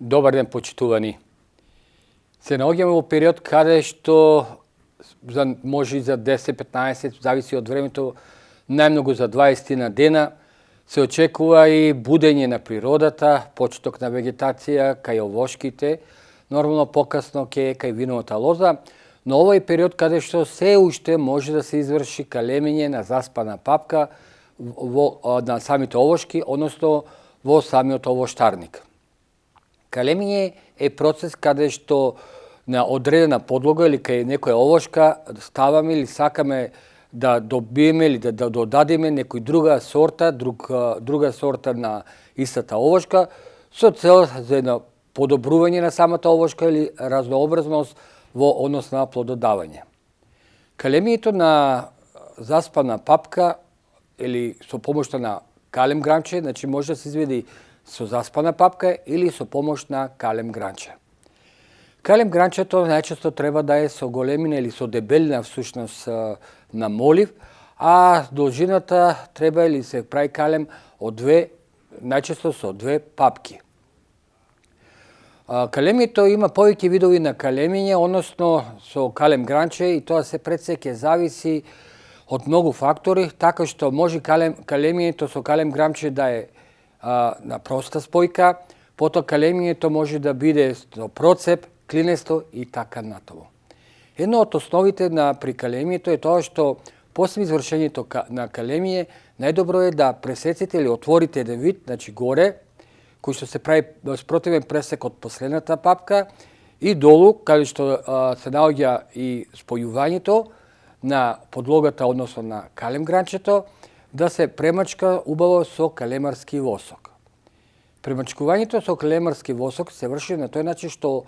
Dobar den, почитувани. Се наоѓаме во период каде што може и за 10-15, зависи од времето, најмногу за 20 на дена, се очекува и будење на природата, почеток на вегетација кај овошките, нормално покасно ќе е кај виновата лоза, но овој период каде што се уште може да се изврши калемење на заспана папка на самите овошки, односно во самиот овоштарник. Калемење е процес каде што на одредена подлога или кај некоја овошка ставаме или сакаме да добиеме или да додадеме некој друга сорта на истата овошка со цел за едно подобрување на самата овошка или разнообразност во однос на плододавање. Калемењето на заспана папка или со помошта на калем гранче, значи може да се изведи со заспана папка или со помош на калем гранче. Калем гранчето најчесто треба да е со големина или со дебелина всушност на молив, а должината треба или се прави калем од најчесто со две папки. Калемењето има повеќе видови на калемење, односно со калем гранче, и тоа се пред се ќе зависи од многу фактори, така што може калемењето со калем гранче да е на проста спојка, потоа калемењето може да биде со процеп, клинесто и така натаму. Едно од основите при калемењето е тоа што после извршењето на калемење најдобро е да пресеците или отворите еден вид, значи горе, кој што се прави спротивен пресек од последната папка и долу, каде што се наоѓа и спојувањето на подлогата, односно на калем гранчето, да се премачка убаво со калемарски восок. Премачкувањето со калемарски восок се врши на тој начин што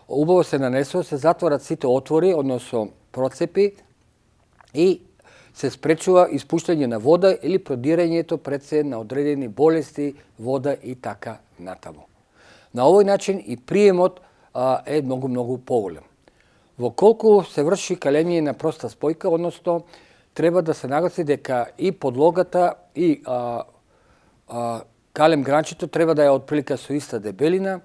убаво се нанесува, се затворат сите отвори, односно процепи, и се спречува испуштање на вода или продирањето пред се на одредени болести, вода и така натаму. На овој начин и приемот е многу поголем. Во колку се врши калемење на проста спојка, односно треба да се нагласи дека и подлогата и калем гранчето треба да е отприлика со иста дебелина,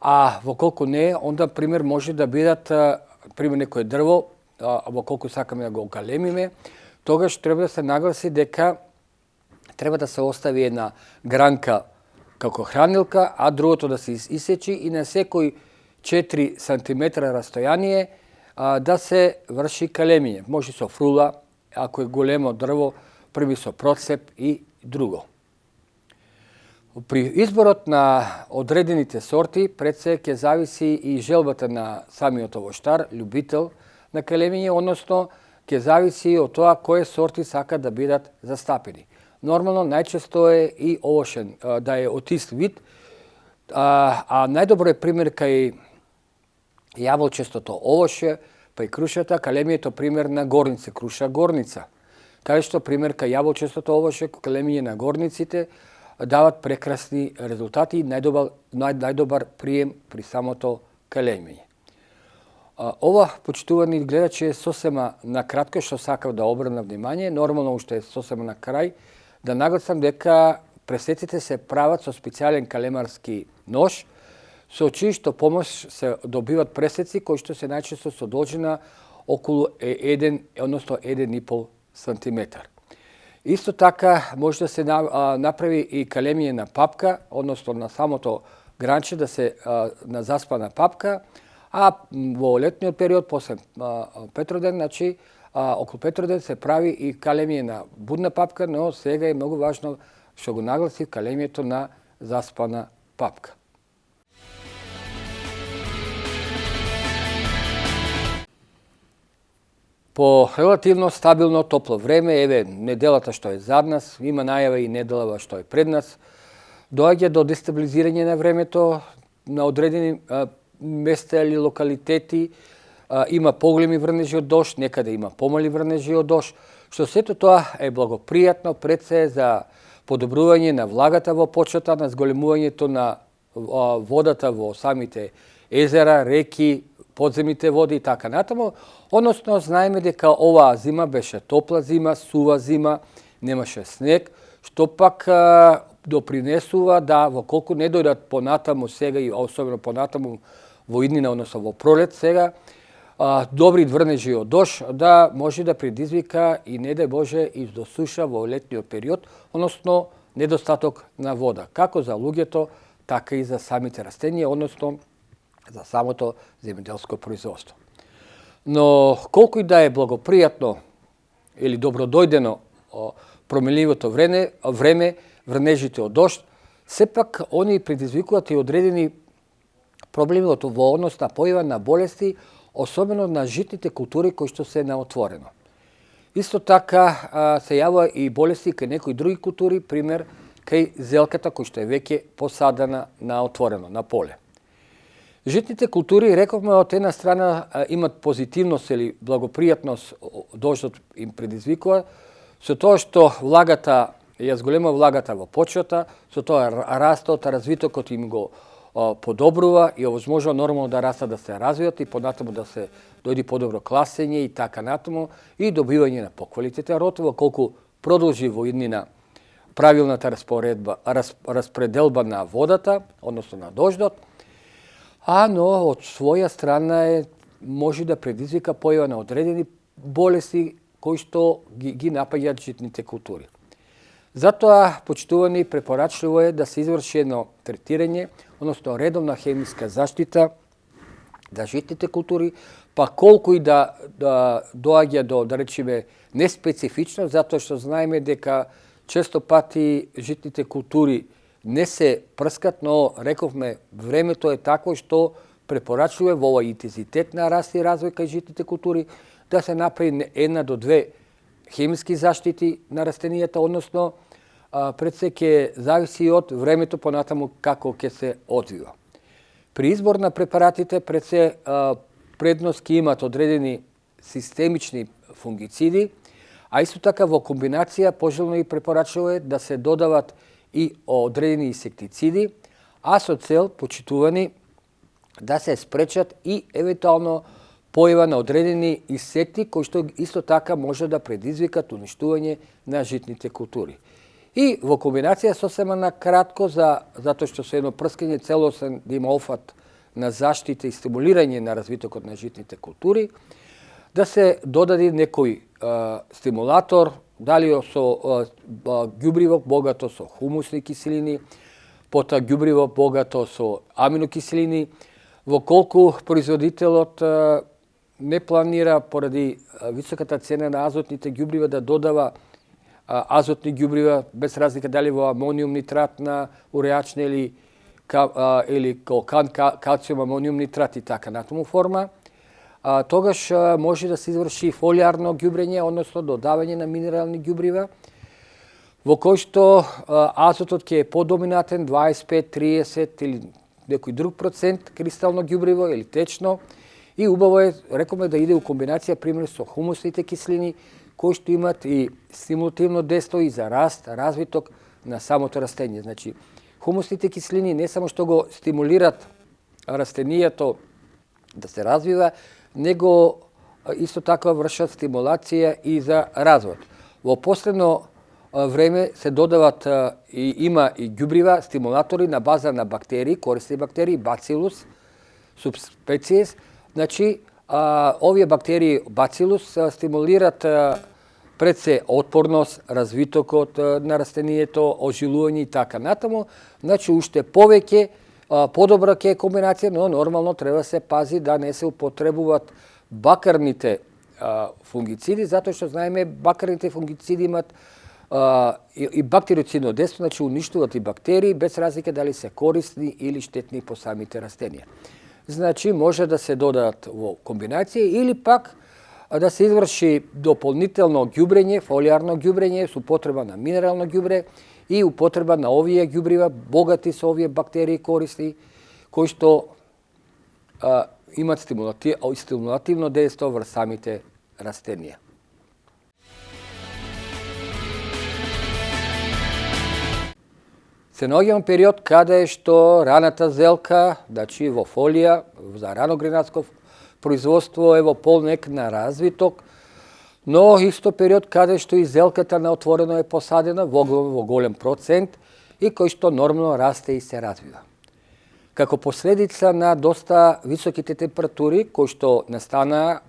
а во колку не е, онда пример може да бидат пример некој дрво, во колку сакаме да го калемиме, тогаш треба да се нагласи дека треба да се остави една гранка како хранилка, а другото да се исечи и на секој 4 см растојание да се врши калемење. Може со фрула, ако е големо дрво, први со процеп и друго. При изборот на одредените сорти пред се ќе зависи и желбата на самиот овоштар, љубител на калемење, односно ќе зависи од тоа кои сорти сака да бидат застапени. Нормално најчесто е и овошен, да е од ист вид, а најдобро е пример кај јаболчестото овоше, па и крушата, калемењето пример на горница, круша горница. Каде што пример кај јаболчестото овоше, калемење на горниците дават прекрасни резултати и најдобар прием при самото калемење. Ова, почитувани гледачи, е сосема накратко што сакав да обрнам внимание, нормално уште е сосема на крај, да нагласам дека пресеците се прават со специјален калемарски нож, со чиј што помош се добиват пресеци кои што се најчесто со должина околу 1, односно 1,5 сантиметар. Исто така може да се направи и калемење на папка, односно на самото гранче да се на заспана папка, а во летниот период, после Петроден, значи околу Петроден се прави и калемење на будна папка, но сега е многу важно што го нагласи калемењето на заспана папка. По релативно стабилно топло време, еве неделата што е зад нас, има најава и неделава што е пред нас, доаѓа до дестабилизирање на времето на одредени места или локалитети има поголеми врнежи од дожд, некаде има помали врнежи од дожд, што сето тоа е благопријатно пред се за подобрување на влагата во почвата, на зголемувањето на водата во самите езера, реки, подземните води и така натаму. Односно, знаеме дека оваа зима беше топла зима, сува зима, немаше снег, што пак допринесува да, во колку не дојдат понатаму сега и особено понатаму во иднина, односно во пролет сега, добри врнежи од дожд, да може да предизвика и не дај Боже и до суша во летниот период, односно недостаток на вода, како за луѓето, така и за самите растенија, односно за самото земјоделско производство. Но колку и да е благопријатно или добродојдено променливото време, врнежите од дожд, сепак они предизвикуваат и одредени проблеми во однос на појава на болести, особено на житните култури кои што се на отворено. Исто така се јавува и болести кај некои други култури, пример кај зелката кој што е веќе посадена на отворено, на поле. Житните култури, рековме, од една страна имат позитивност или благопријатност дождот им предизвикува, со тоа што влагата, ја зголема влагата во почвата, со тоа растот, развитокот им го подобрува и овозможува нормално да растат, да се развијат и понатаму да се дојде подобро класење и така натаму и добивање на поквалитетен род, во колку продолжи во иднина правилната распределба на водата, односно на дождот, но од своја страна може да предизвика појава на одредени болести кои што ги напаѓаат житните култури. Затоа, почитувани, препорачливо е да се изврши едно третирање, односно редовна хемиска заштита да житните култури, па колку и да доаѓа до, да речеме, неспецифично, затоа што знаеме дека често пати житните култури не се прскат, но рековме времето е такво што препорачливо е во овој интензитет на раст и развој кај житните култури да се направи 1 до 2 хемиски заштити на растенијата, односно пред се ќе зависи од времето понатаму како ќе се одвива. При избор на препаратите пред се предност ќе имат одредени системични фунгициди, а исто така во комбинација пожелно и препорачливо е да се додават и одредени инсектициди, а со цел, почитувани, да се спречат и евентуално појава на одредени инсекти кои што исто така може да предизвикат уништување на житните култури. И во комбинација сосема на кратко, затоа што со едно прскање целосен да има офат на заштита и стимулирање на развитокот на житните култури, да се додаде некој стимулатор, дали со ѓубриво богато со хумусни киселини, потоа ѓубриво богато со аминокиселини, во колку производителот не планира поради високата цена на азотните ѓубрива да додава азотни ѓубрива без разлика дали во амониум нитрат на уреачна или калциум амониум нитрат и така натаму форма, тогаш може да се изврши фолиарно ѓубрење, односно додавање на минерални ѓубрива, во кој што азотот ќе е подоминатен 25, 30 или некој друг процент кристално ѓубриво или течно, и убаво е, рекоме, да иде у комбинација, пример, со хумусните киселини, кои што имат и стимулативно дејство и за раст, развиток на самото растение. Значи, хумусните киселини не само што го стимулират растенијето да се развива, него исто така вршат стимулација и за развој. Во последно време се додават и има и ѓубрива, стимулатори на база на бактерии, корисни бактерии, бацилус субспециес. Значи, овие бактерии бацилус стимулират пред се отпорност, развитокот на растенијето, ожилување и така натаму. Значи, уште повеќе, подобра ќе е комбинација, но нормално треба се пази да не се употребуваат бакарните фунгициди, затоа што знаеме бакарните фунгициди имат и бактериоцидно дејство, значи уништуваат и бактерии без разлика дали се корисни или штетни по самите растенија. Значи може да се додадат во комбинација или пак да се изврши дополнително ѓубрење, фолиарно ѓубрење со употреба на минерално ѓубре и употреба на овие ѓубрива богати со овие бактерии корисни, кои што имат стимулативно дејство врз самите растенија. Се наоѓаме период каде што раната зелка, значи во фолија, за рано гренарско производство е во полнек на развиток, но исто период каде што и зелката на отворено е посадена во голем процент и кој што нормално расте и се развива. Како последица на доста високите температури, кои што настанаа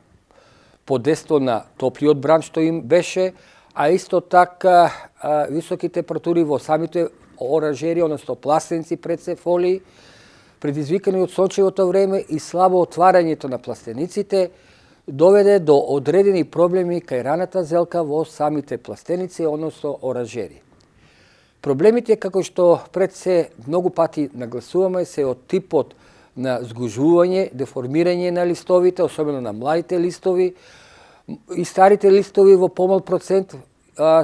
по дејство на топлиот бран што им беше, а исто така високи температури во самите оранжери, односно пластеници пред се фолии, предизвикани од сончевото време и слабо отварањето на пластениците, доведе до одредени проблеми кај раната зелка во самите пластеници, односно оранжери. Проблемите, како што пред се многу пати нагласуваме, се од типот на згужување, деформирање на листовите, особено на младите листови, и старите листови во помал процент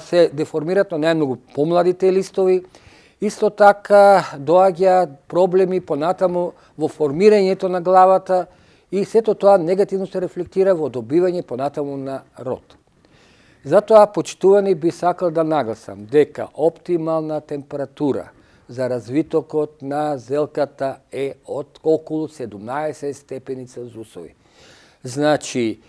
се деформират, но најмногу помладите листови. Исто така доаѓа проблеми понатаму во формирањето на главата и сето тоа негативно се рефлектира во добивање понатаму на род. Затоа, почитувани, би сакал да нагласам дека оптимална температура за развитокот на зелката е од околу 17 степени Целзиусови. Значи,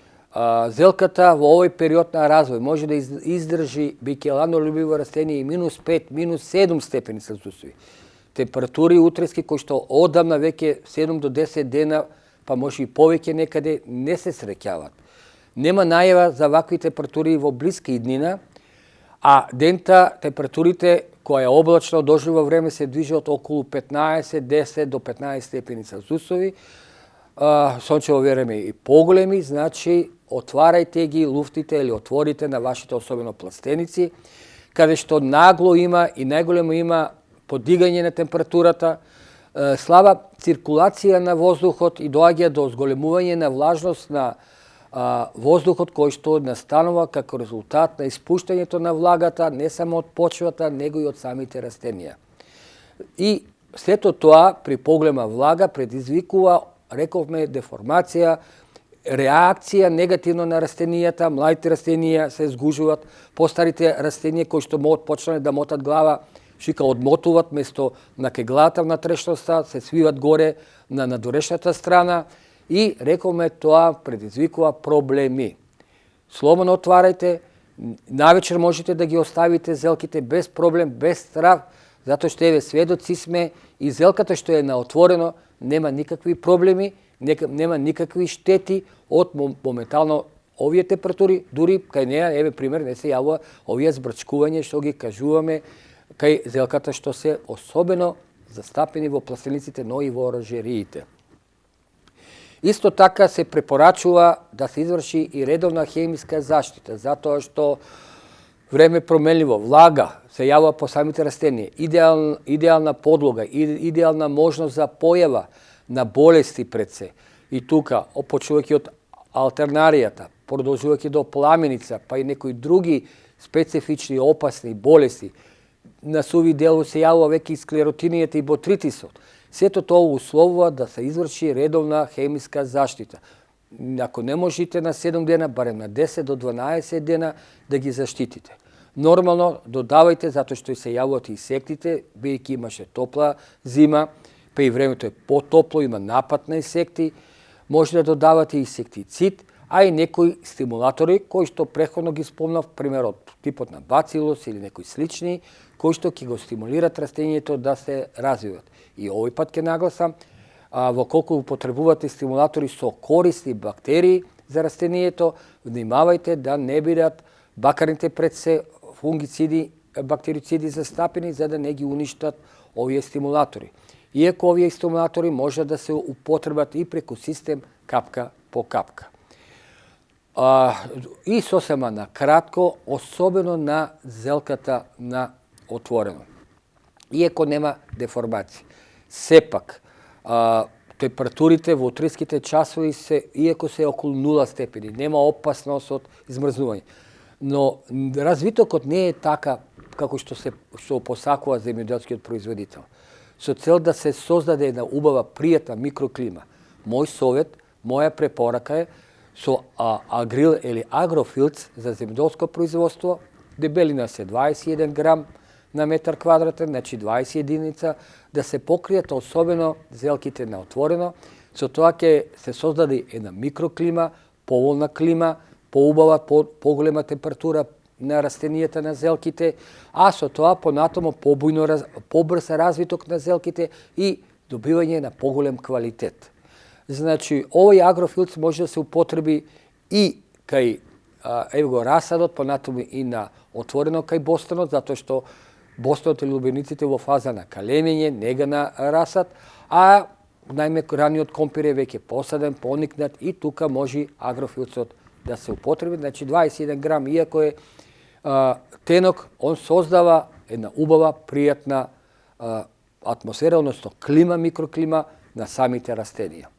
зелката во овој период на развој може да издржи, биќе ладнолюбиво растение, и -5, -7 степени Целзиусови. Температури утрески кои што одамна веќе 7 до 10 дена, па може и повеќе некаде, не се среќават. Нема најава за вакви температури во блиска иднина, а дента температурите која е облачно дожливо време се движи од околу 10 до 15 степени Целзиусови. Сончево време и поголеми, значи отварајте ги луфтите или отворите на вашите особено пластеници, каде што нагло има и најголемо има подигање на температурата, слаба циркулација на воздухот и доаѓа до зголемување на влажност на воздухот кој што настанува како резултат на испуштањето на влагата не само од почвата, него и од самите растенија. И сето тоа при поголема влага предизвикува, рековме, деформација, реакција негативно на растенијата, младите растенија се згужуваат, постарите растенија кои што могат почнат да мотат глава, шика одмотуват место на кеглата на трешноста, се свиват горе на надорешната страна и, рековме, тоа предизвикува проблеми. Слободно отварајте, навечер можете да ги оставите зелките без проблем, без страв, затоа што еве сведоци сме и зелката што е на отворено нема никакви проблеми, нема никакви штети од моментално овие температури, дури кај неа, еве пример, не се јавува овие збрчкување што ги кажуваме кај зелката што се особено застапени во пластениците, но и во оранжериите. Исто така се препорачува да се изврши и редовна хемиска заштита, затоа што време променливо, влага се јавува по самите растенија, идеална подлога, идеална можност за појава на болести пред се. И тука, почувајќи од алтернаријата, продолжувајќи до пламеница, па и некои други специфични опасни болести, на суви дело се јавува веќе и склеротинијата и ботритисот. Сето тоа условува да се изврши редовна хемиска заштита. Ако не можете на 7 дена, барем на 10 до 12 дена да ги заштитите. Нормално додавајте, затоа што се јавуват инсектите, бидејќи имаше топла зима, па и времето е потопло, има напад на инсекти, може да додавате инсектицид, а и некои стимулатори, кои што претходно ги спомнав, пример од типот на бацилус или некои слични, кои што ќе го стимулират растението да се развиват. И овој пат ќе нагласам, во колку употребувате стимулатори со корисни бактерии за растението, внимавајте да не бидат бакарните пред се фунгициди, бактерициди застапени, за да не ги уништат овие стимулатори. Иако овие стимулатори може да се употребат и преку систем капка по капка. И сосема на кратко, особено на зелката на отворено. Иако нема деформација. Сепак, температурите во утринските часови се, иако се околу 0 степени, нема опасност од измрзнување. Но развитокот не е така како што се посакува земјоделскиот производител. Со цел да се создаде една убава, пријатна микроклима, мој совет, моја препорака е со Агрил или Агрофилц за земјоделско производство, дебелина се 21 грам на метар квадратен, значи 20 единица, да се покријат особено зелките на отворено. Со тоа ќе се создаде една микроклима, поволна клима, поубава, поголема температура на растенијата на зелките, а со тоа понатамо побрз развиток на зелките и добивање на поголем квалитет. Значи, овој агрофилц може да се употреби и кај расадот, понатаму и на отворено кај бостанот, затоа што бостанот и лубениците во фаза на калемење, нега на расад, а најме раниот компир е веќе посаден, поникнат и тука може агрофилцот да се употреби. Значи 21 грам, иако е тенок, он создава една убава, пријатна атмосфера, односно клима, микроклима на самите растенија.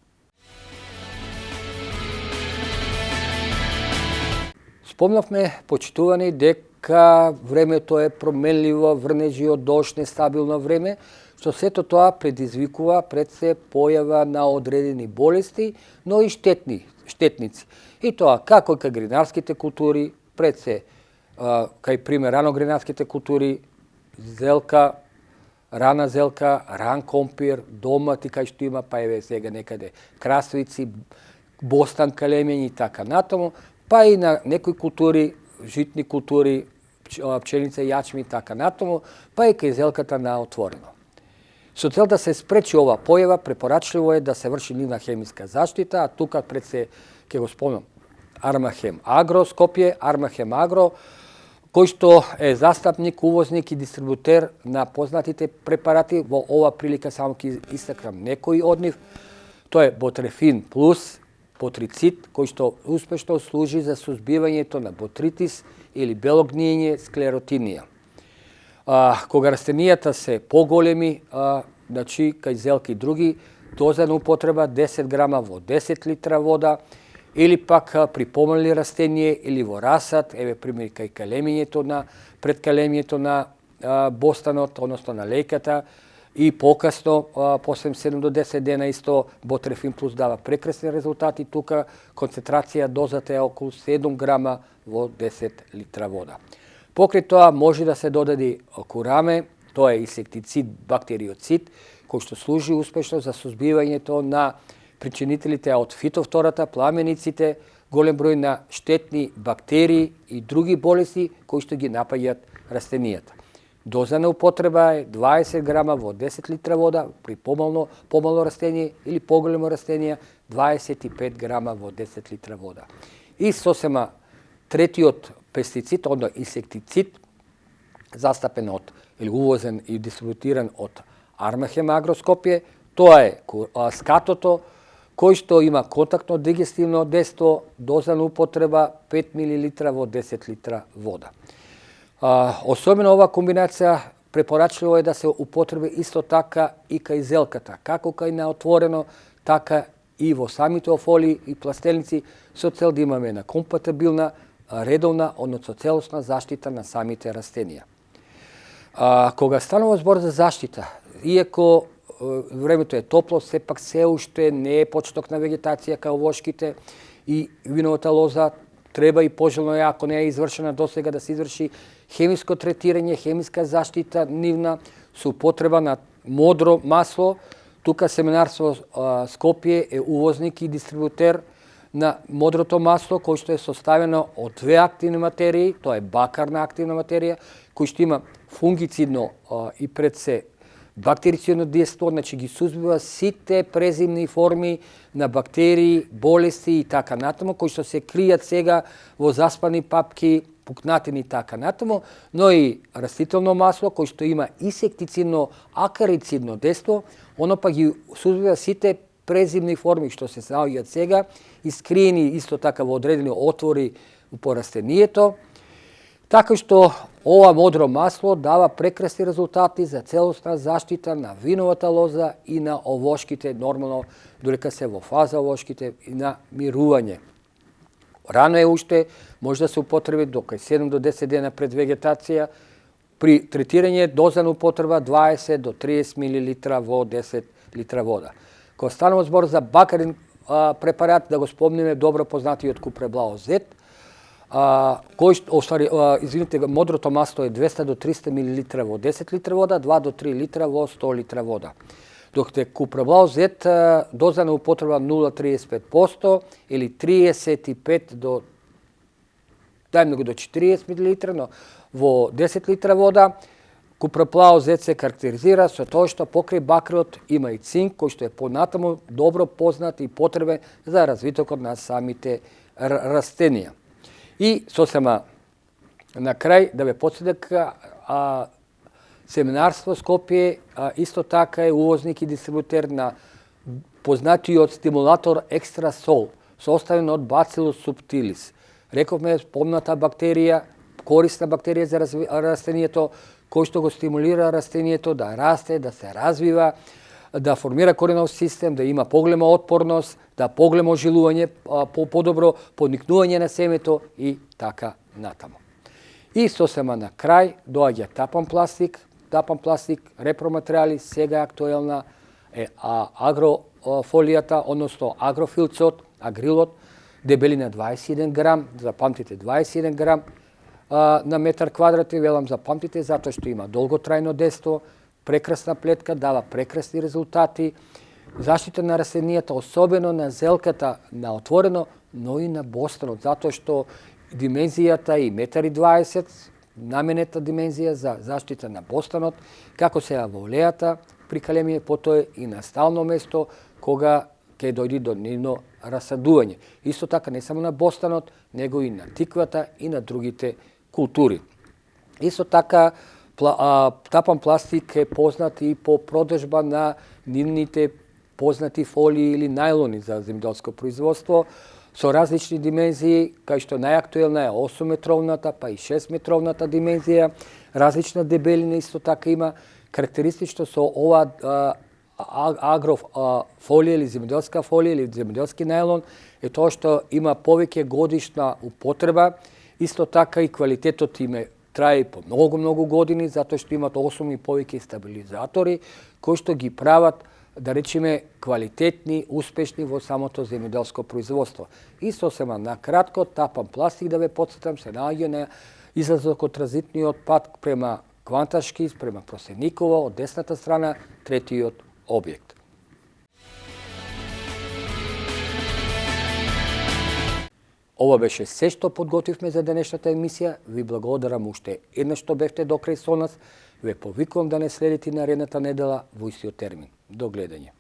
Спомнавме, почитувани, дека времето е променливо, врнежи од дожд, нестабилно време, што сето тоа предизвикува пред се појава на одредени болести, но и штетници. И тоа како кај гринарските култури, пред се кај пример раногринарските култури, зелка, рана зелка, ран компир, домати кај што има, па еве сега некаде краставици, бостан, калемење и така натаму, па и на некои култури, житни култури, пченица, јачми и така натаму, па и кај зелката на отворено. Со цел да се спречи ова појава, препорачливо е да се врши нивна хемиска заштита, а тука пред се ќе го спомнам Армахем Агро Скопје, Армахем Агро, кој што е застапник, увозник и дистрибутер на познатите препарати. Во ова прилика само ќе истакнам некои од нив. Тоа е Ботрефин плюс, ботрицид, кој што успешно служи за сузбивањето на ботритис или белогниење, склеротинија. Кога растенијата се поголеми, значи кај зелки и други, доза на употреба 10 грама во 10 литра вода, или пак при помали растение или во расад, еве примери кај калемењето на пред калемењето на бостанот, односно на лејката, и покасно, после 7 до 10 дена исто Ботрефин плюс дава прекрасни резултати. Тука концентрација дозата е околу 7 грама во 10 литра вода. Покрај тоа може да се додаде кураме, тоа е инсектицид, бактериоцид, кој што служи успешно за сузбивањето на причинителите од фитофтората, пламениците, голем број на штетни бактерии и други болести кои што ги напаѓаат растенијата. Доза на употреба е 20 грама во 10 литра вода, при помало растение или поголемо растение 25 грама во 10 литра вода. И сосема третиот пестицид, одно инсектицид, застапен од или увозен и дистрибутиран од Армахем Агро Скопје, тоа е скатото, кој што има контактно дигестивно дејство, доза на употреба 5 мл во 10 литра вода. Особено ова комбинација препорачливо е да се употреби исто така и кај зелката, како кај на отворено, така и во самите офолии и пластелници, со цел да имаме една компатибилна, редовна, односно целосна заштита на самите растенија. Кога станува збор за заштита, иако времето е топло, сепак се уште не е почеток на вегетација кај овошките и виновата лоза, треба и пожелно е, ако не е извршена досега, да се изврши хемиско третирање, хемиска заштита нивна со употреба на модро масло. Тука Семенарство Скопје е увозник и дистрибутер на модрото масло, кој што е составено од две активни материи, тоа е бакарна активна материја, кој што има фунгицидно и пред се бактерицидно дејство, значи ги сузбива сите презимни форми на бактерии, болести и така натаму, кои што се кријат сега во заспани папки, пукнатини и така натаму, но и растително масло, кој што има инсектицидно, акарицидно дејство, оно па ги сузбива сите презимни форми што се наоѓаат сега, искриени исто така во одредени отвори по растението, така што ова модро масло дава прекрасни резултати за целосна заштита на виновата лоза и на овошките, нормално додека се во фаза овошките и на мирување. Рано е уште, може да се употреби до 7 до 10 дена пред вегетација. При третирање доза на употреба 20 до 30 мл во 10 литра вода. Кога станува збор за бакарин препарат, да го спомниме добро познатиот Купреблао Z, модрото масто е 200 до 300 мл во 10 литра вода, 2 до 3 литра во 100 литра вода. Докато Купреблао Z доза на употреба 0,35% или 35 до најмногу до 40 мл, но во 10 литра вода. Купреблао Z се карактеризира со тоа што покрај бакарот има и цинк, кој што е понатаму добро познат и потребен за развитокот на самите растенија. И сосема на крај да ве потсетам дека Семенарство Скопје исто така е увозник и дистрибутер на познатиот стимулатор Екстрасол, составен од Bacillus subtilis. Рековме помната бактерија, корисна бактерија за растението, кој што го стимулира растението да расте, да се развива, да формира коренов систем, да има поголема отпорност, да поголемо ожилување, подобро подникнување на семето и така натаму. И сосема на крај доаѓа тапан пластик. Тапан пластик, репроматеријали, сега актуелна е агрофолијата, односно агрофилцот, агрилот, дебелина 21 грам, запамтите 21 грам на метар квадратен, велам запамтите, затоа што има долготрајно дејство, прекрасна плетка, дава прекрасни резултати, заштита на растенијата, особено на зелката на отворено, но и на бостанот, затоа што димензијата и 1,20 м, наменета димензија за заштита на бостанот, како се во олејата при калемија, потоа и на стално место кога ќе дојде до нивно расадување. Исто така не само на бостанот, него и на тиквата и на другите култури. Исто така тапан пластик е познат и по продажба на нивните познати фолии или најлони за земјоделско производство со различни димензии, кај што најактуелна е 8-метровната, па и 6-метровната димензија, различна дебелина исто така има. Карактеристично со ова агрофолија или земјоделска фолија или земјоделски најлон е тоа што има повеќе годишна употреба, исто така и квалитетот им трае по многу години, затоа што имат 8 и повеќе стабилизатори, кои што ги прават, да речеме, квалитетни, успешни во самото земјоделско производство. И сосема на кратко, тапан пластик, да ве потсетам, се наоѓа на излазок од транзитниот пат према Кванташки, према Просеникова, од десната страна, третиот објект. Ова беше се што подготвивме за денешната емисија. Ви благодарам уште еднаш што бевте докрај со нас. Ве повикувам да не следите наредната недела во истиот термин. До гледање.